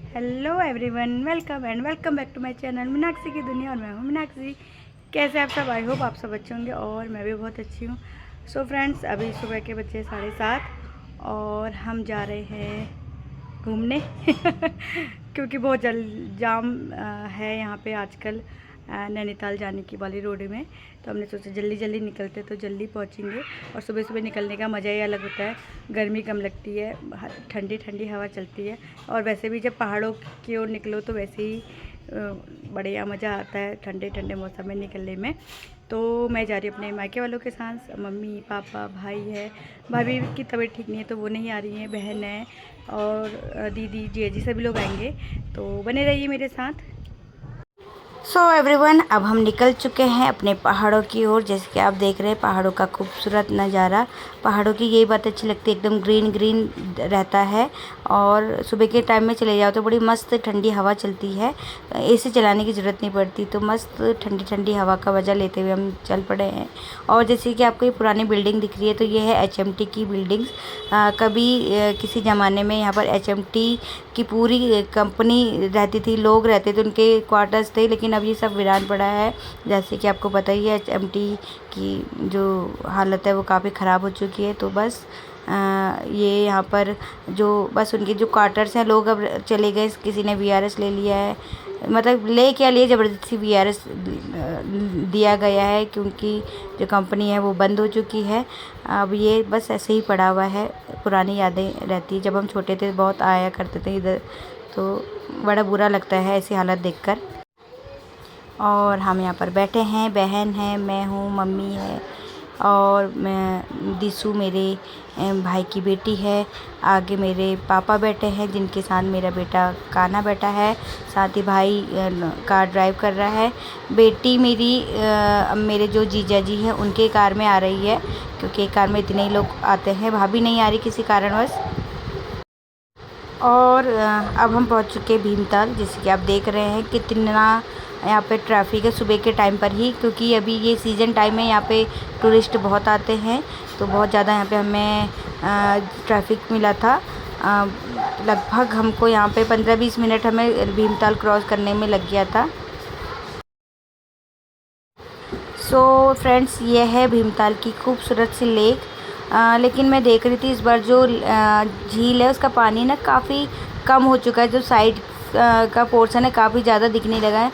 Hello everyone, welcome back to my channel Meenakshi की दुनिया। और मैं हूँ मीनाक्षी। कैसे आप सब? आई होप आप सब अच्छे होंगे और मैं भी बहुत अच्छी हूँ। सो फ्रेंड्स, अभी सुबह के बजे 7:30 और हम जा रहे हैं घूमने क्योंकि बहुत जाम है यहाँ पे आजकल नैनीताल जाने की वाली रोड में। तो हमने सोचा जल्दी जल्दी निकलते तो जल्दी पहुँचेंगे। और सुबह सुबह निकलने का मज़ा ही अलग होता है। गर्मी कम लगती है, ठंडी ठंडी हवा चलती है। और वैसे भी जब पहाड़ों की ओर निकलो तो वैसे ही बढ़िया मज़ा आता है ठंडे ठंडे मौसम में निकलने में। तो मैं जा रही हूँ अपने मायके वालों के साथ। मम्मी पापा भाई है, भाभी की तबीयत ठीक नहीं है तो वो नहीं आ रही है, बहन है और दीदी जीजी सभी लोग आएंगे। तो बने रहिए मेरे साथ। सो एवरीवन, अब हम निकल चुके हैं अपने पहाड़ों की ओर। जैसे कि आप देख रहे हैं पहाड़ों का खूबसूरत नज़ारा। पहाड़ों की यही बात अच्छी लगती है, एकदम ग्रीन ग्रीन रहता है। और सुबह के टाइम में चले जाओ तो बड़ी मस्त ठंडी हवा चलती है, एसी चलाने की ज़रूरत नहीं पड़ती। तो मस्त ठंडी ठंडी हवा का मज़ा लेते हुए हम चल पड़े हैं। और जैसे कि आपको ये पुरानी बिल्डिंग दिख रही है तो ये है HMT की बिल्डिंग्स। कभी किसी ज़माने में यहाँ पर HMT की पूरी कंपनी रहती थी, लोग रहते थे, उनके क्वार्टर्स थे। लेकिन अब ये सब वीरान पड़ा है। जैसे कि आपको पता ही है HMT की जो हालत है वो काफ़ी ख़राब हो चुकी है। तो बस ये यहाँ पर जो बस उनके जो क्वार्टर्स हैं, लोग अब चले गए। किसी ने VRS ले लिया है, मतलब ले क्या लिए, ज़बरदस्ती VRS दिया गया है क्योंकि जो कंपनी है वो बंद हो चुकी है। अब ये बस ऐसे ही पड़ा हुआ है। पुरानी यादें रहती है, जब हम छोटे थे बहुत आया करते थे इधर। तो बड़ा बुरा लगता है ऐसी हालत देखकर। और हम यहाँ पर बैठे हैं, बहन है, मैं हूँ, मम्मी है और मैं दिसू मेरे भाई की बेटी है। आगे मेरे पापा बैठे हैं जिनके साथ मेरा बेटा कान्हा बैठा है। साथ ही भाई कार ड्राइव कर रहा है। बेटी मेरी मेरे जो जीजा जी हैं उनके कार में आ रही है क्योंकि एक कार में इतने ही लोग आते हैं। भाभी नहीं आ रही किसी कारणवश। और अब हम पहुंच चुके हैं भीमताल। जैसे कि आप देख रहे हैं कितना यहाँ पे ट्रैफिक है सुबह के टाइम पर ही, क्योंकि अभी ये सीज़न टाइम है। यहाँ पे टूरिस्ट बहुत आते हैं तो बहुत ज़्यादा यहाँ पे हमें ट्रैफिक मिला था। लगभग हमको यहाँ पे 15-20 मिनट हमें भीमताल क्रॉस करने में लग गया था। सो फ्रेंड्स, ये है भीमताल की खूबसूरत सी लेक। लेकिन मैं देख रही थी इस बार जो झील है उसका पानी ना काफ़ी कम हो चुका है। जो साइड का पोर्शन है काफ़ी ज़्यादा दिखने लगा है।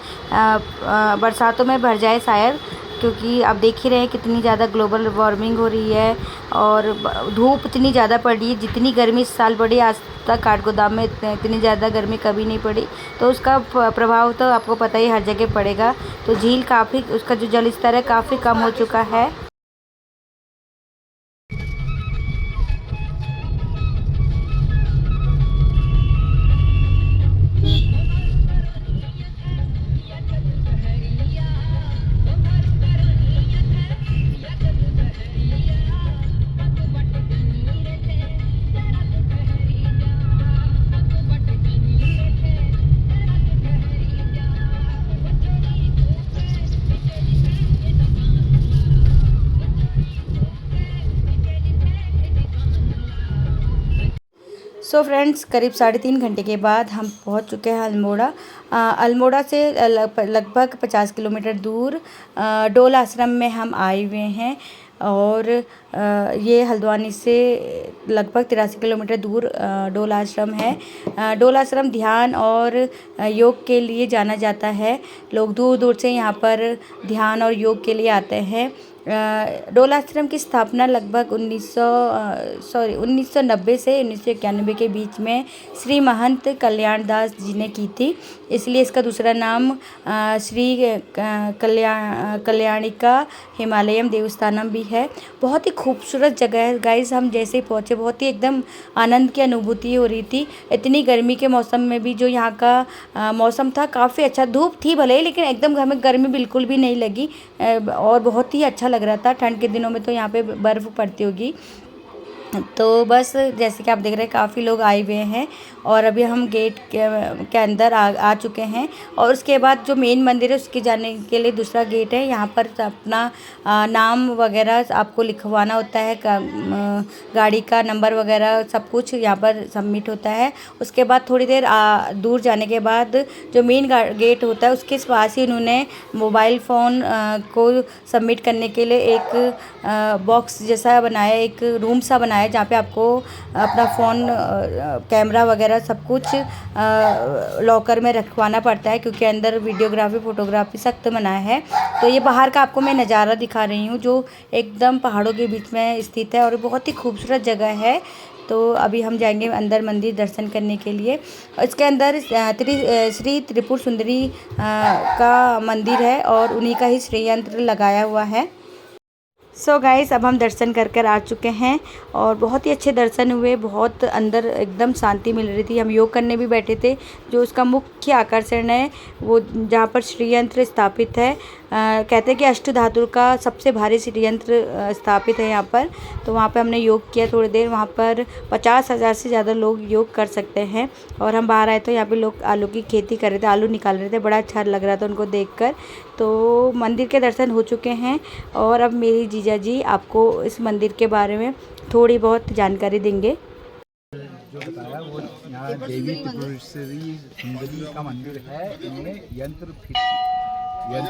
बरसातों में भर जाए शायद, क्योंकि आप देख ही रहे हैं कितनी ज़्यादा ग्लोबल वार्मिंग हो रही है और धूप इतनी ज़्यादा पड़ रही है। जितनी गर्मी इस साल पड़ी आज तक काठगोदाम में इतनी ज़्यादा गर्मी कभी नहीं पड़ी। तो उसका प्रभाव तो आपको पता ही हर जगह पड़ेगा। तो झील काफ़ी, उसका जो जल स्तर है काफ़ी कम हो चुका है। सो फ्रेंड्स, करीब 3.5 घंटे के बाद हम पहुंच चुके हैं अल्मोड़ा। अल्मोड़ा से लगभग 50 किलोमीटर दूर डोल आश्रम में हम आए हुए हैं। और ये हल्द्वानी से लगभग 83 किलोमीटर दूर डोल आश्रम है। डोल आश्रम ध्यान और योग के लिए जाना जाता है। लोग दूर दूर से यहाँ पर ध्यान और योग के लिए आते हैं। डोल आश्रम की स्थापना लगभग 1990 से 1991 के बीच में श्री महंत कल्याण दास जी ने की थी। इसलिए इसका दूसरा नाम श्री कल्याणिका हिमालयम देवस्थानम भी है। बहुत ही खूबसूरत जगह है गाइस। हम जैसे ही पहुँचे बहुत ही एकदम आनंद की अनुभूति हो रही थी। इतनी गर्मी के मौसम में भी जो यहाँ का मौसम था काफ़ी अच्छा। धूप थी भले ही, लेकिन एकदम हमें गर्मी बिल्कुल भी नहीं लगी और बहुत ही अच्छा लग रहा था। ठंड के दिनों में तो यहाँ पे बर्फ़ पड़ती होगी। तो बस जैसे कि आप देख रहे हैं काफ़ी लोग आए हुए हैं और अभी हम गेट के अंदर आ चुके हैं। और उसके बाद जो मेन मंदिर है उसके जाने के लिए दूसरा गेट है। यहाँ पर अपना नाम वगैरह आपको लिखवाना होता है, गाड़ी का नंबर वगैरह सब कुछ यहाँ पर सबमिट होता है। उसके बाद थोड़ी देर दूर जाने के बाद जो मेन गेट होता है उसके पास ही उन्होंने मोबाइल फ़ोन को सबमिट करने के लिए एक बॉक्स जैसा बनाया, एक रूम सा बनाया जहाँ पे आपको अपना फ़ोन कैमरा वगैरह सब कुछ लॉकर में रखवाना पड़ता है, क्योंकि अंदर वीडियोग्राफी फ़ोटोग्राफी सख्त मना है। तो ये बाहर का आपको मैं नज़ारा दिखा रही हूँ जो एकदम पहाड़ों के बीच में स्थित है और बहुत ही खूबसूरत जगह है। तो अभी हम जाएंगे अंदर मंदिर दर्शन करने के लिए। इसके अंदर श्री त्रिपुर सुंदरी का मंदिर है और उन्हीं का ही श्री यंत्र लगाया हुआ है। सो गाइस अब हम दर्शन कर आ चुके हैं और बहुत ही अच्छे दर्शन हुए। बहुत अंदर एकदम शांति मिल रही थी। हम योग करने भी बैठे थे। जो उसका मुख्य आकर्षण है वो जहाँ पर श्री यंत्र स्थापित है, कहते हैं कि अष्ट धातु का सबसे भारी श्री यंत्र स्थापित है यहाँ पर। तो वहाँ पे हमने योग किया थोड़ी देर। वहाँ पर 50,000 से ज़्यादा लोग योग कर सकते हैं। और हम बाहर आए तो यहाँ पे लोग आलू की खेती कर रहे थे, आलू निकाल रहे थे। बड़ा अच्छा लग रहा था उनको देखकर। तो मंदिर के दर्शन हो चुके हैं और अब मेरी जीजा जी आपको इस मंदिर के बारे में थोड़ी बहुत जानकारी देंगे। जो बताया वो यहाँ देवी त्रिपुरेश्वरी सुंदरी का मंदिर है। इन्होंने यंत्र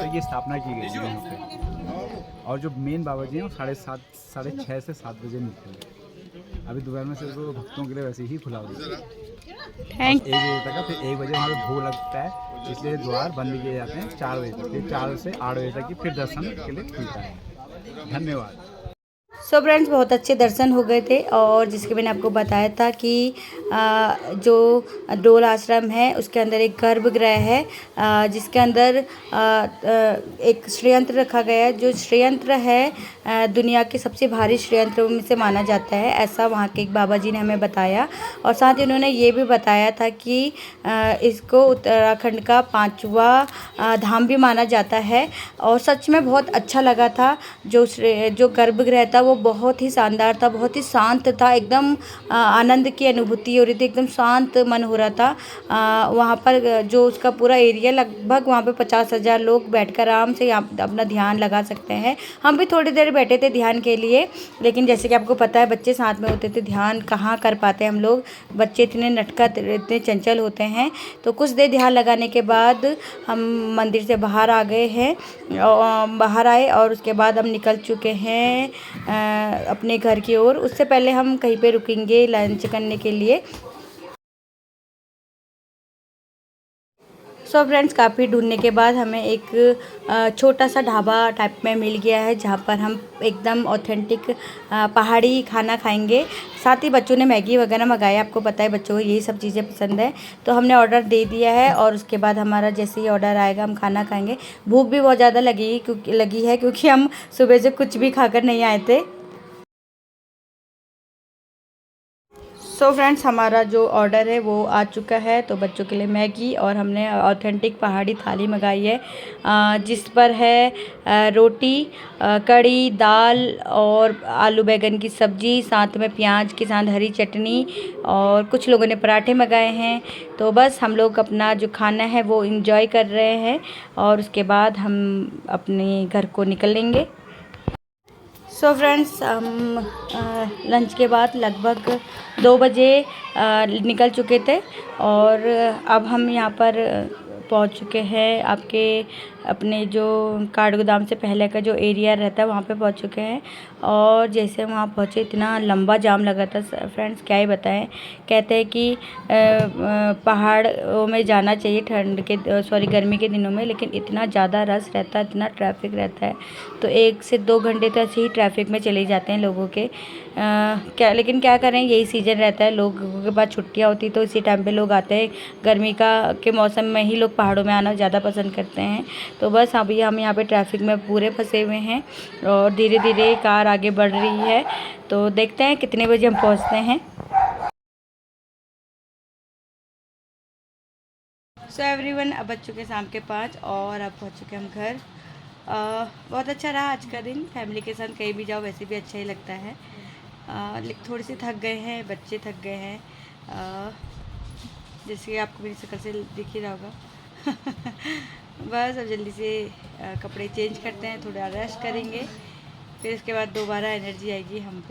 की स्थापना की गई है यहाँ पे। और जो मेन बाबा जी हैं वो 6:30 से 7 बजे निकले। अभी दोपहर में सिर्फ भक्तों के लिए वैसे ही खुला हुआ है। 1 बजे तक, फिर 1 बजे वहाँ पे भोग लगता है, इसलिए द्वार बंद किए जाते हैं 4 बजे तक। फिर 4 से 8 बजे तक की फिर दर्शन के लिए खुलता है। धन्यवाद। सो फ्रेंड्स बहुत अच्छे दर्शन हो गए थे। और जिसके मैंने आपको बताया था कि जो डोल आश्रम है उसके अंदर एक गर्भगृह है, जिसके अंदर एक श्रीयंत्र रखा गया है। जो श्रीयंत्र है दुनिया के सबसे भारी श्रीयंत्रों में से माना जाता है, ऐसा वहाँ के एक बाबा जी ने हमें बताया। और साथ ही उन्होंने ये भी बताया था कि इसको उत्तराखंड का 5वां धाम भी माना जाता है। और सच में बहुत अच्छा लगा था। जो गर्भगृह था वो बहुत ही शानदार था, बहुत ही शांत था। एकदम आनंद की अनुभूति हो रही थी, एकदम शांत मन हो रहा था। वहाँ पर जो उसका पूरा एरिया, लगभग वहाँ पे 50,000 लोग बैठकर आराम से यहाँ अपना ध्यान लगा सकते हैं। हम भी थोड़ी देर बैठे थे ध्यान के लिए, लेकिन जैसे कि आपको पता है बच्चे साथ में होते थे, ध्यान कहाँ कर पाते हैं हम लोग। बच्चे इतने नटखट, इतने चंचल होते हैं। तो कुछ देर ध्यान लगाने के बाद हम मंदिर से बाहर आ गए हैं, बाहर आए और उसके बाद हम निकल चुके हैं अपने घर की ओर। उससे पहले हम कहीं पे रुकेंगे लंच करने के लिए। सो फ्रेंड्स काफ़ी ढूंढने के बाद हमें एक छोटा सा ढाबा टाइप में मिल गया है, जहाँ पर हम एकदम ऑथेंटिक पहाड़ी खाना खाएंगे। साथ ही बच्चों ने मैगी वगैरह मंगाया। आपको पता है बच्चों को यही सब चीज़ें पसंद है, तो हमने ऑर्डर दे दिया है। और उसके बाद हमारा जैसे ही ऑर्डर आएगा हम खाना खाएंगे। भूख भी बहुत ज़्यादा लगी है क्योंकि हम सुबह से कुछ भी खाकर नहीं आए थे। सो फ्रेंड्स हमारा जो ऑर्डर है वो आ चुका है। तो बच्चों के लिए मैगी और हमने ऑथेंटिक पहाड़ी थाली मंगाई है, जिस पर है रोटी, कड़ी, दाल और आलू बैंगन की सब्ज़ी, साथ में प्याज के साथ हरी चटनी, और कुछ लोगों ने पराठे मंगाए हैं। तो बस हम लोग अपना जो खाना है वो एंजॉय कर रहे हैं और उसके बाद हम अपने घर को निकलेंगे। सो फ्रेंड्स हम लंच के बाद लगभग 2 बजे निकल चुके थे और अब हम यहाँ पर पहुँच चुके हैं आपके अपने जो काठगोदाम से पहले का जो एरिया रहता है वहाँ पे पहुँच चुके हैं। और जैसे वहाँ पहुँचे इतना लंबा जाम लगा था फ्रेंड्स, क्या ही बताएं। कहते हैं कि पहाड़ों में जाना चाहिए गर्मी के दिनों में, लेकिन इतना ज़्यादा रश रहता है, इतना ट्रैफिक रहता है। तो 1 से 2 घंटे तो ऐसे ही ट्रैफिक में चले जाते हैं लोगों के। लेकिन क्या करें, यही सीज़न रहता है, लोगों के पास छुट्टियाँ होती तो इसी टाइम पे लोग आते हैं। गर्मी के मौसम में ही लोग पहाड़ों में आना ज़्यादा पसंद करते हैं। तो बस अभी हम यहाँ पे ट्रैफिक में पूरे फंसे हुए हैं और धीरे धीरे कार आगे बढ़ रही है। तो देखते हैं कितने बजे हम पहुँचते हैं। सो एवरीवन अब बज चुके शाम के 5 और अब पहुँच चुके हम घर। बहुत अच्छा रहा आज का दिन। फैमिली के साथ कहीं भी जाओ वैसे भी अच्छा ही लगता है। लेकिन थोड़ी सी थक गए हैं, बच्चे थक गए हैं, जैसे कि आपको मेरी शक्ल से दिख ही रहा होगा। बस अब जल्दी से कपड़े चेंज करते हैं, थोड़ा रेस्ट करेंगे, फिर उसके बाद दोबारा एनर्जी आएगी हम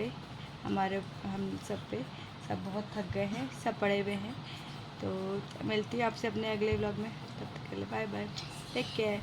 सब पे। सब बहुत थक गए हैं, सब पड़े हुए हैं। तो मिलती हूँ आपसे अपने अगले व्लॉग में, तब तक के लिए बाय बाय, टेक केयर।